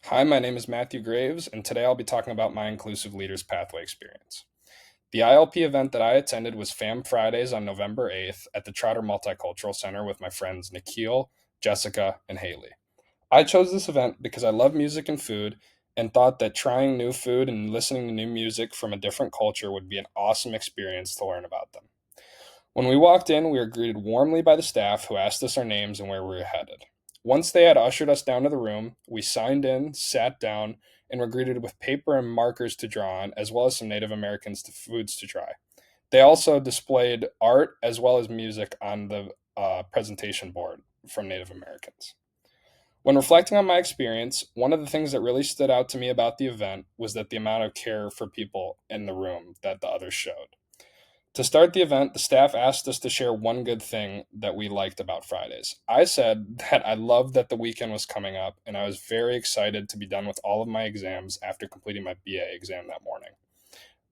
Hi, my name is Matthew Graves, and today I'll be talking about my Inclusive Leaders Pathway experience. The ILP event that I attended was FAM Fridays on November 8th at the Trotter Multicultural Center with my friends Nikhil, Jessica, and Haley. I chose this event because I love music and food and thought that trying new food and listening to new music from a different culture would be an awesome experience to learn about them. When we walked in, we were greeted warmly by the staff who asked us our names and where we were headed. Once they had ushered us down to the room, we signed in, sat down, and were greeted with paper and markers to draw on, as well as some Native Americans foods to try. They also displayed art as well as music on the presentation board from Native Americans. When reflecting on my experience, one of the things that really stood out to me about the event was that the amount of care for people in the room that the others showed. To start the event, the staff asked us to share one good thing that we liked about Fridays. I said that I loved that the weekend was coming up, and I was very excited to be done with all of my exams after completing my BA exam that morning.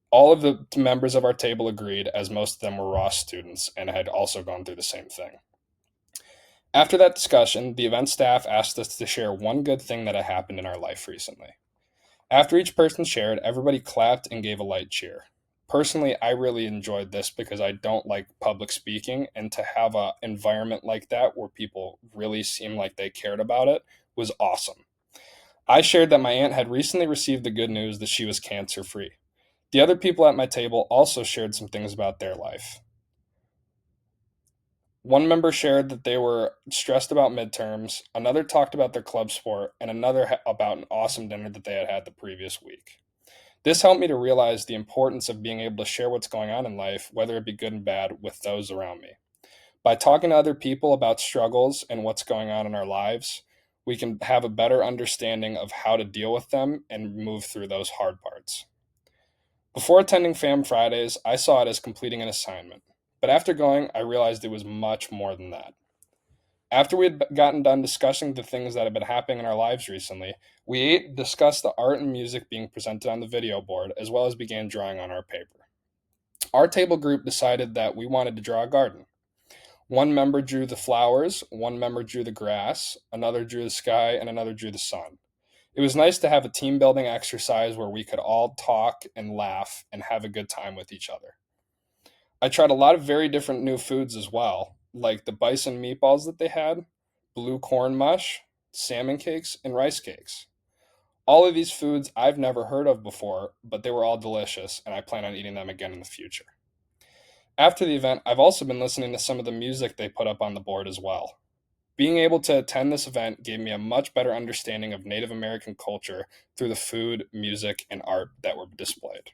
All of the members of our table agreed, as most of them were Ross students and had also gone through the same thing. After that discussion, the event staff asked us to share one good thing that had happened in our life recently. After each person shared, everybody clapped and gave a light cheer. Personally, I really enjoyed this because I don't like public speaking, and to have an environment like that where people really seemed like they cared about it was awesome. I shared that my aunt had recently received the good news that she was cancer free. The other people at my table also shared some things about their life. One member shared that they were stressed about midterms, another talked about their club sport, and another about an awesome dinner that they had had the previous week. This helped me to realize the importance of being able to share what's going on in life, whether it be good and bad, with those around me. By talking to other people about struggles and what's going on in our lives, we can have a better understanding of how to deal with them and move through those hard parts. Before attending FAM Fridays, I saw it as completing an assignment. But after going, I realized it was much more than that. After we had gotten done discussing the things that had been happening in our lives recently, we ate, discussed the art and music being presented on the video board, as well as began drawing on our paper. Our table group decided that we wanted to draw a garden. One member drew the flowers, one member drew the grass, another drew the sky, and another drew the sun. It was nice to have a team building exercise where we could all talk and laugh and have a good time with each other. I tried a lot of very different new foods as well, like the bison meatballs that they had, blue corn mush, salmon cakes, and rice cakes. All of these foods I've never heard of before, but they were all delicious, and I plan on eating them again in the future. After the event, I've also been listening to some of the music they put up on the board as well. Being able to attend this event gave me a much better understanding of Native American culture through the food, music, and art that were displayed.